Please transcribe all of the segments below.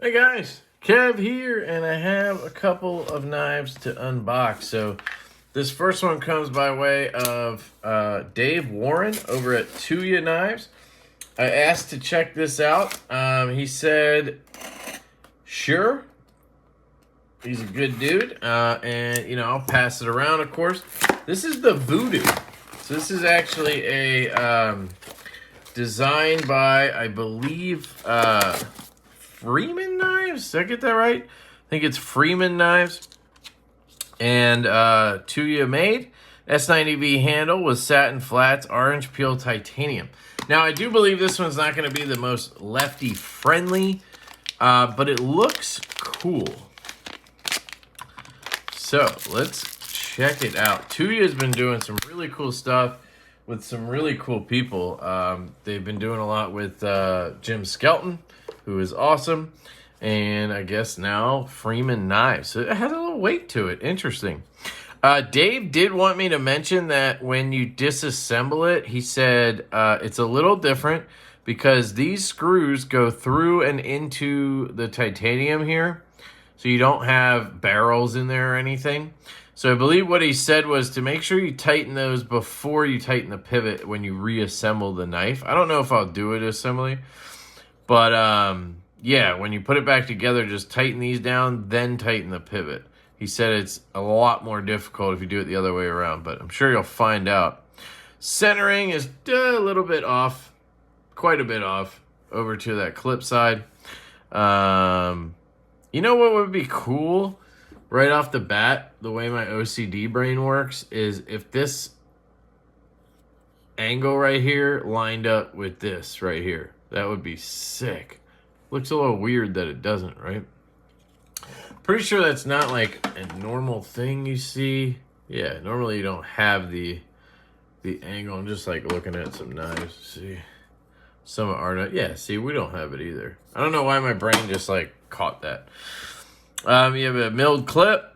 Hey guys, Kev here, and I have a couple of knives to unbox. So this first one comes by way of Dave Warren over at Tuya Knives. I asked to check this out. He said, sure. He's a good dude, and I'll pass it around, of course. This is the Voodoo. So this is actually a designed by, I believe, Freeman Knives. Did I get that right? I think it's Freeman Knives. And Tuya made. S90V handle with satin flats, orange peel titanium. Now, I do believe this one's not going to be the most lefty friendly, but it looks cool. So, let's check it out. Tuya has been doing some really cool stuff with some really cool people. They've been doing a lot with Jim Skelton, who is awesome. And I guess now Freeman Knives. So it has a little weight to it. Interesting. Dave did want me to mention that when you disassemble it, he said it's a little different because these screws go through and into the titanium here. So you don't have barrels in there or anything. So I believe what he said was to make sure you tighten those before you tighten the pivot when you reassemble the knife. I don't know if I'll do it assembly, but yeah, when you put it back together, just tighten these down, then tighten the pivot. He said it's a lot more difficult if you do it the other way around, but I'm sure you'll find out. Centering is a little bit off, quite a bit off, over to that clip side. You know what would be cool? Right off the bat, the way my OCD brain works is if this angle right here lined up with this right here. That would be sick. Looks a little weird that it doesn't, right? Pretty sure that's not like a normal thing you see. Yeah, normally you don't have the angle. I'm just like looking at some knives. See, some are not. Yeah, see, we don't have it either. I don't know why my brain just like caught that. You have a milled clip.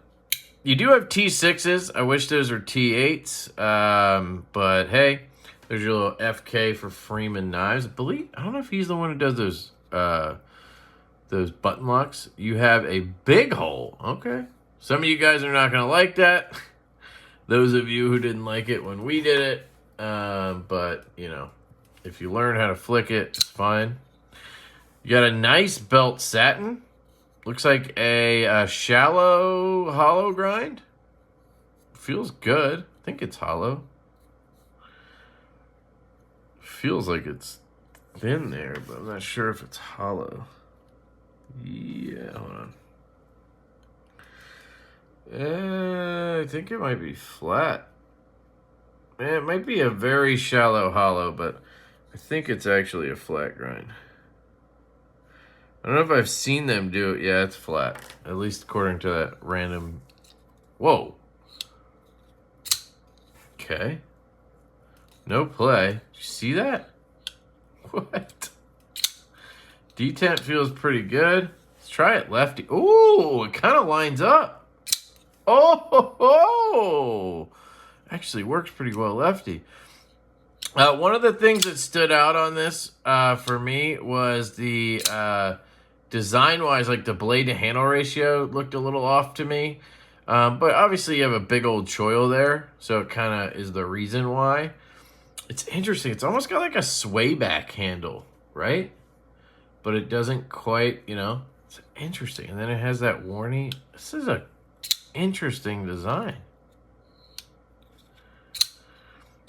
You do have T6s. I wish those were T8s. But hey, there's your little FK for Freeman Knives. I don't know if he's the one who does those button locks. You have a big hole. Okay. Some of you guys are not going to like that. Those of you who didn't like it when we did it. But, if you learn how to flick it, it's fine. You got a nice belt satin. Looks like a shallow hollow grind. Feels good. I think it's hollow. Feels like it's thin there, but I'm not sure if it's hollow. Yeah, hold on. I think it might be flat. It might be a very shallow hollow, but I think it's actually a flat grind. I don't know if I've seen them do it. Yeah, it's flat. At least according to that random... Whoa. Okay. No play. Did you see that? What? Detent feels pretty good. Let's try it, lefty. Ooh, it kind of lines up. Oh, actually works pretty well, lefty. One of the things that stood out on this for me was the design-wise, like the blade to handle ratio looked a little off to me. But obviously you have a big old choil there, so it kind of is the reason why. It's interesting. It's almost got like a sway back handle, right? But it doesn't quite, it's interesting. And then it has that warning. This is a interesting design.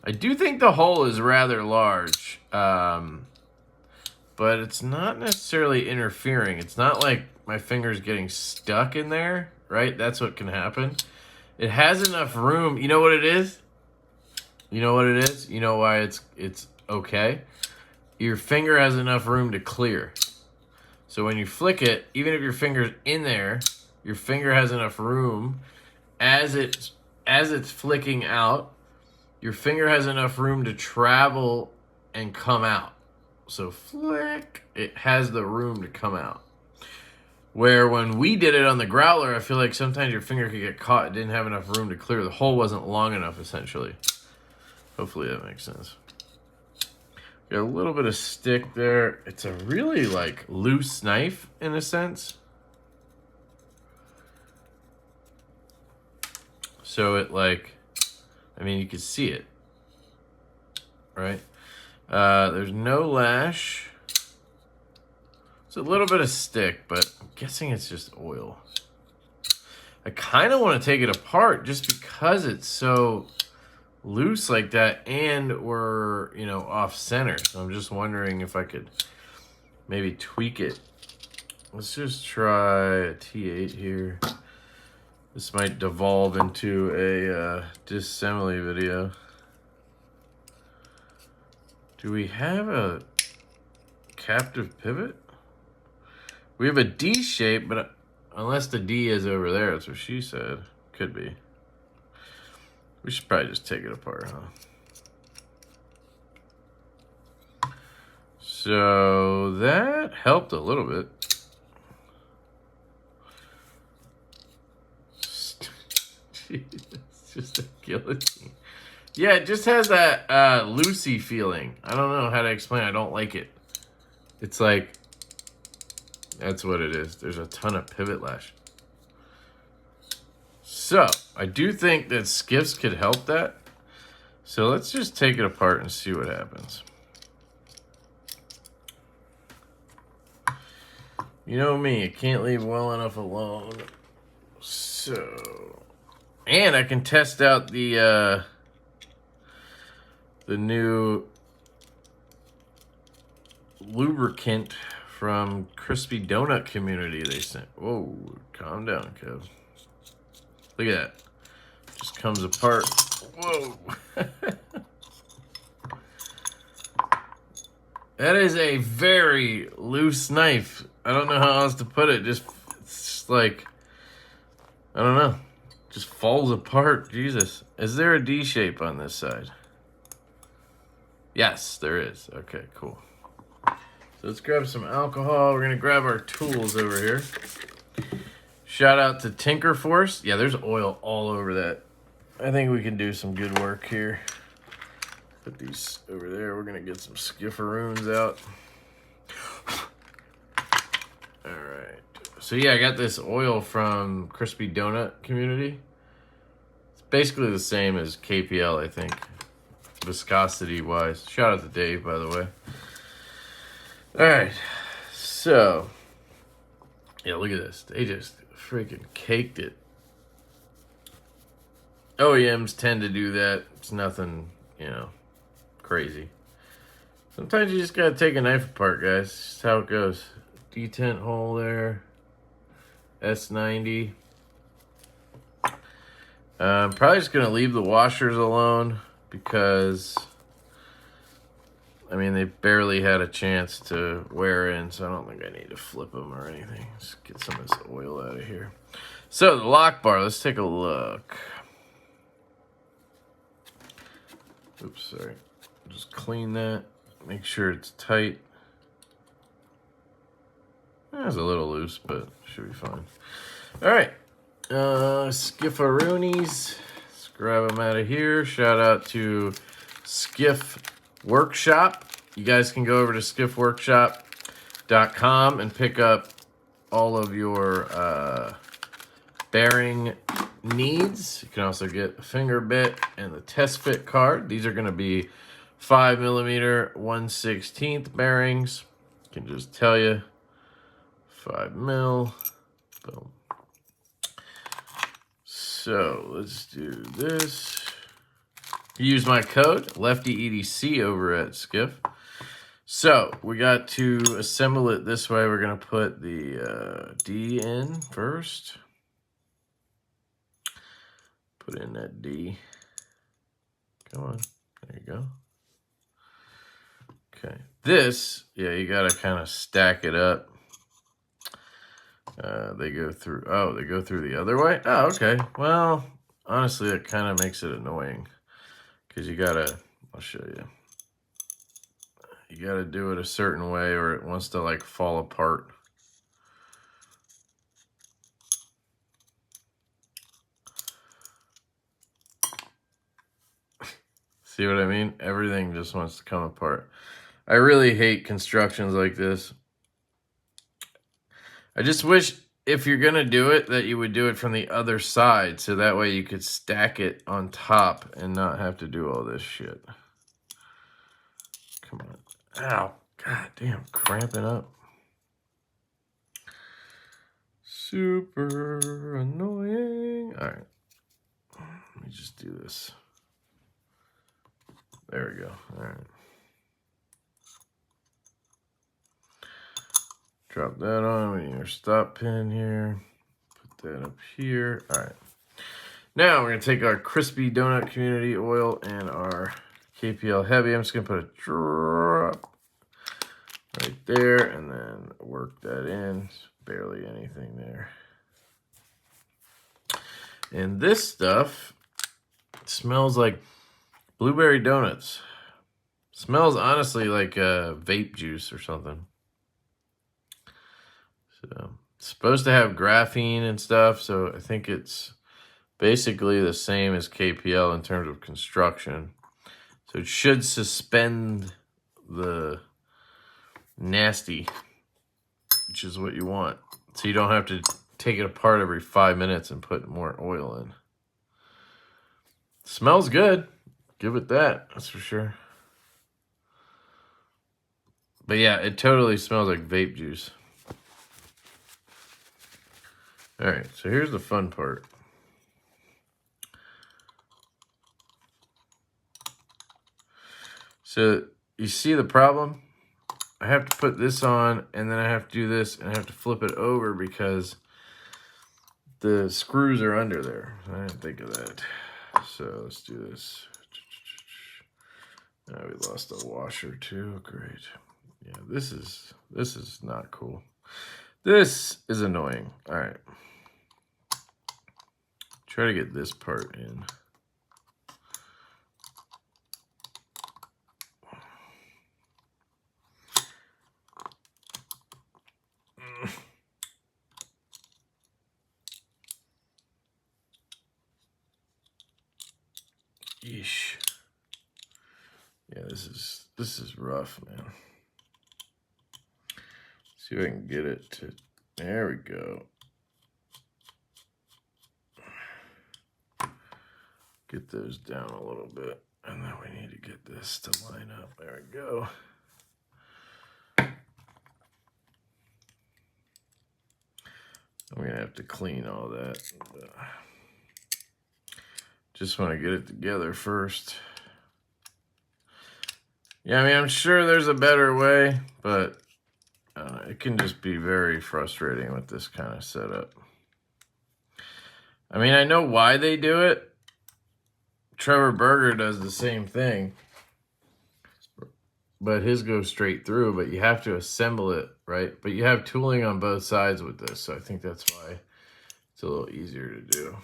I do think the hole is rather large, but it's not necessarily interfering. It's not like my finger's getting stuck in there, right? That's what can happen. It has enough room. You know what it is? You know what it is? You know why it's okay? Your finger has enough room to clear. So when you flick it, even if your finger's in there, your finger has enough room as it's flicking out. Your finger has enough room to travel and come out. So flick, it has the room to come out. Where when we did it on the growler, I feel like sometimes your finger could get caught. It didn't have enough room to clear. The hole wasn't long enough, essentially. Hopefully that makes sense. Got a little bit of stick there. It's a really like loose knife in a sense. So it like, I mean, you can see it, right? There's no lash. It's a little bit of stick, but I'm guessing it's just oil. I kind of want to take it apart just because it's so loose like that, and we're, you know, off center. So I'm just wondering if I could maybe tweak it. Let's just try a T8 here. This might devolve into a disassembly video. Do we have a captive pivot? We have a D shape, but unless the D is over there, that's what she said. Could be. We should probably just take it apart, huh? So that helped a little bit. It's just a guillotine. Yeah, it just has that loosey feeling. I don't know how to explain it. I don't like it. It's like, that's what it is. There's a ton of pivot lash. So, I do think that Skiffs could help that. So let's just take it apart and see what happens. You know me, I can't leave well enough alone. So, and I can test out the new lubricant from Crispy Donut Community they sent. Whoa, calm down, Kev. Look at that. Just comes apart. Whoa. That is a very loose knife. I don't know how else to put it. It's just like, I don't know. Just falls apart. Jesus. Is there a D shape on this side? Yes, there is. Okay, cool. So let's grab some alcohol. We're going to grab our tools over here. Shout out to Tinker Force. Yeah, there's oil all over that. I think we can do some good work here. Put these over there. We're going to get some skifferoons out. All right. So yeah, I got this oil from Crispy Donut Community. It's basically the same as KPL, I think, viscosity-wise. Shout out to Dave, by the way. All right. So, yeah, look at this. They just freaking caked it. OEMs tend to do that. It's nothing, you know, crazy. Sometimes you just gotta take a knife apart, guys. It's just how it goes. Detent hole there. S90. I'm probably just gonna leave the washers alone because, I mean, they barely had a chance to wear in, so I don't think I need to flip them or anything. Let's get some of this oil out of here. So the lock bar, let's take a look. Oops, sorry. Just clean that. Make sure it's tight. It's a little loose, but should be fine. All right. Skifferoonies. Let's grab them out of here. Shout out to Skiff Workshop. You guys can go over to skiffworkshop.com and pick up all of your bearing needs. You can also get a finger bit and the test fit card. These are going to be 5mm 1/16 bearings. I can just tell you, 5mm. Boom. So let's do this. Use my code LeftyEDC over at Skiff. So we got to assemble it this way. We're gonna put the D in first. Put in that D. Come on, there you go. Okay, this, yeah, you gotta kind of stack it up. They go through, oh, they go through the other way? Oh, okay. Well, honestly, it kind of makes it annoying because you gotta, I'll show you. You gotta do it a certain way or it wants to like fall apart. See what I mean? Everything just wants to come apart. I really hate constructions like this. I just wish if you're going to do it that you would do it from the other side, so that way you could stack it on top and not have to do all this shit. Come on. Ow. God damn, cramping up. Super annoying. All right. Let me just do this. There we go. All right. Drop that on. We need our stop pin here. Put that up here. All right. Now we're going to take our crispy donut community oil and our KPL heavy. I'm just going to put a drop right there and then work that in. Barely anything there. And this stuff smells like blueberry donuts. Smells honestly like vape juice or something. So it's supposed to have graphene and stuff, so I think it's basically the same as KPL in terms of construction. So it should suspend the nasty, which is what you want. So you don't have to take it apart every 5 minutes and put more oil in. Smells good. Give it that, that's for sure. But yeah, it totally smells like vape juice. All right, so here's the fun part. So you see the problem? I have to put this on, and then I have to do this, and I have to flip it over because the screws are under there. I didn't think of that. So let's do this. Now we lost a washer too. Great. Yeah, this is not cool. This is annoying. All right. Try to get this part in. Yeesh. Yeah, this is rough, man. See if I can get it to, there we go. Get those down a little bit, and then we need to get this to line up. There we go. I'm gonna have to clean all that. Just want to get it together first. Yeah, I mean, I'm sure there's a better way, but it can just be very frustrating with this kind of setup. I mean, I know why they do it. Trevor Berger does the same thing, but his goes straight through, but you have to assemble it, right? But you have tooling on both sides with this, so I think that's why it's a little easier to do.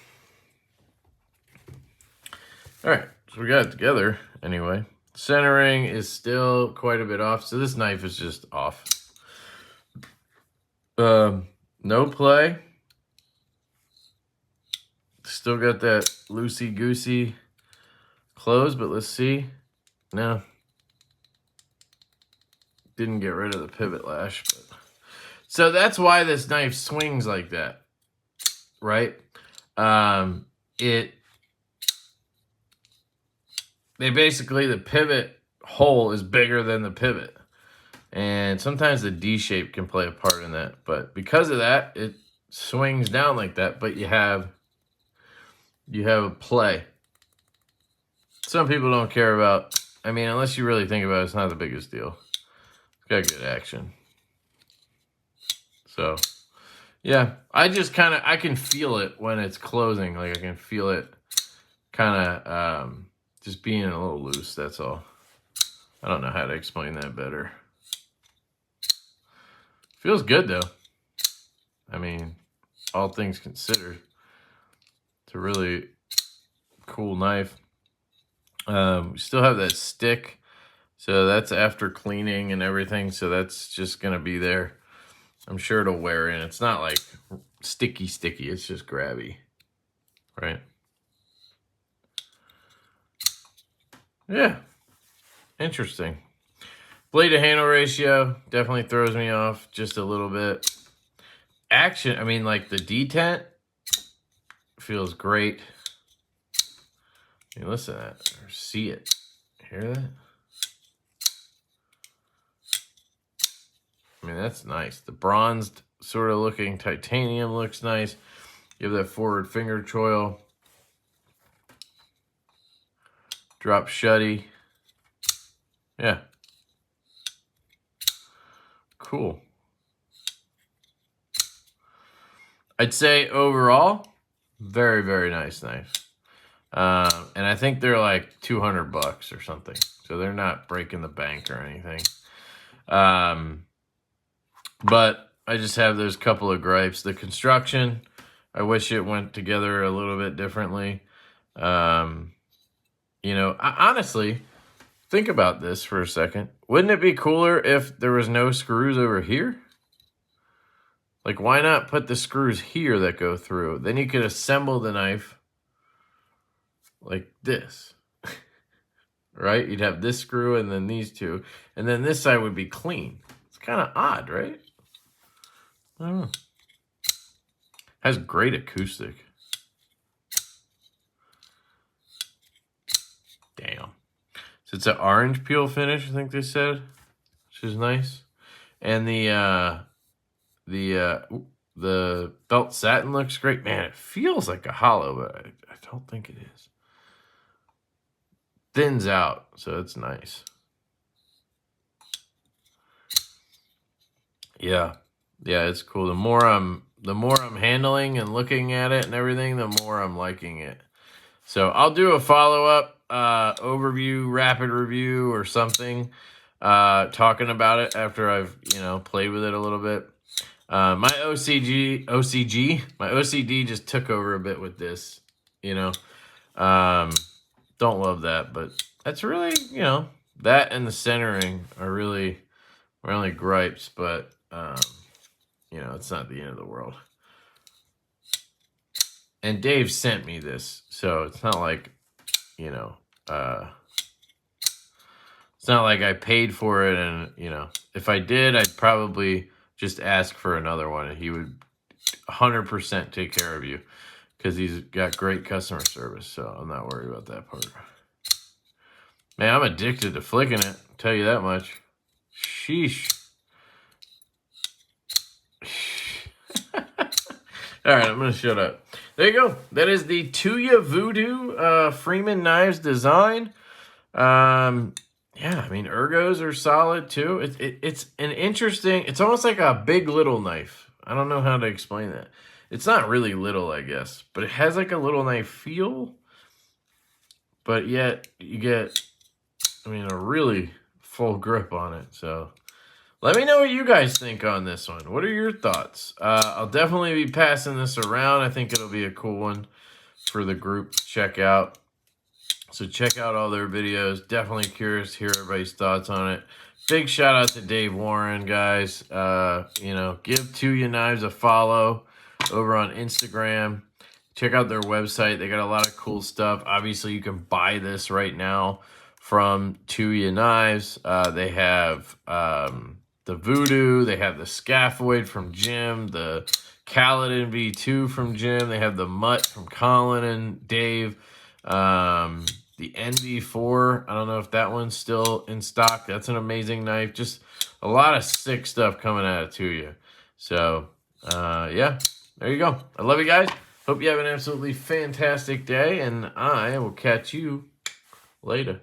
All right, so we got it together anyway. Centering is still quite a bit off, so this knife is just off. No play. Still got that loosey-goosey close, but let's see. No. Didn't get rid of the pivot lash. But... So that's why this knife swings like that, right? Basically, the pivot hole is bigger than the pivot. And sometimes the D shape can play a part in that. But because of that, it swings down like that, but you have a play. Some people don't care about, I mean, unless you really think about it, it's not the biggest deal. It's got good action. So, yeah, I can feel it when it's closing. Like, I can feel it kind of just being a little loose, that's all. I don't know how to explain that better. Feels good, though. I mean, all things considered, it's a really cool knife. We still have that stick, so that's after cleaning and everything, so that's just going to be there. I'm sure it'll wear in. It's not like sticky, it's just grabby, right? Yeah, interesting. Blade to handle ratio definitely throws me off just a little bit. Action, I mean, like the detent feels great. You listen to that or see it. Hear that? I mean, that's nice. The bronzed sort of looking titanium looks nice. You have that forward finger choil. Drop shutty. Yeah. Cool. I'd say overall, very, very nice knife. And I think they're like $200 or something. So they're not breaking the bank or anything. But I just have those couple of gripes. The construction, I wish it went together a little bit differently. You know, honestly, think about this for a second. Wouldn't it be cooler if there was no screws over here? Like, why not put the screws here that go through? Then you could assemble the knife like this. Right? You'd have this screw and then these two. And then this side would be clean. It's kind of odd, right? I don't know. Has great acoustic. Damn. So it's an orange peel finish, I think they said, which is nice. And the felt satin looks great. Man, it feels like a hollow, but I don't think it is. Thins out, so it's nice. Yeah, it's cool. The more I'm handling and looking at it and everything, the more I'm liking it. So I'll do a follow-up overview, rapid review or something, talking about it after I've, played with it a little bit. My OCD just took over a bit with this, don't love that, but that's really, that and the centering are really my only gripes, but, it's not the end of the world. And Dave sent me this, so it's not like, it's not like I paid for it and, if I did, I'd probably just ask for another one and he would 100% take care of you because he's got great customer service, so I'm not worried about that part. Man, I'm addicted to flicking it, I'll tell you that much. Sheesh. All right, I'm going to shut up. There you go. That is the Tuya Voodoo Freeman Knives design. Yeah, I mean, ergos are solid too. It's an interesting, it's almost like a big little knife. I don't know how to explain that. It's not really little, I guess, but it has like a little knife feel. But yet you get, a really full grip on it. So let me know what you guys think on this one. What are your thoughts? I'll definitely be passing this around. I think it'll be a cool one for the group to check out. So check out all their videos. Definitely curious to hear everybody's thoughts on it. Big shout out to Dave Warren, guys. Give Tuya Knives a follow over on Instagram. Check out their website. They got a lot of cool stuff. Obviously, you can buy this right now from Tuya Knives. They have the Voodoo. They have the Scaphoid from Jim. The Kaladin V2 from Jim. They have the Mutt from Colin and Dave. The NV4, I don't know if that one's still in stock. That's an amazing knife. Just a lot of sick stuff coming out of Tuya. So, yeah, there you go. I love you guys. Hope you have an absolutely fantastic day, and I will catch you later.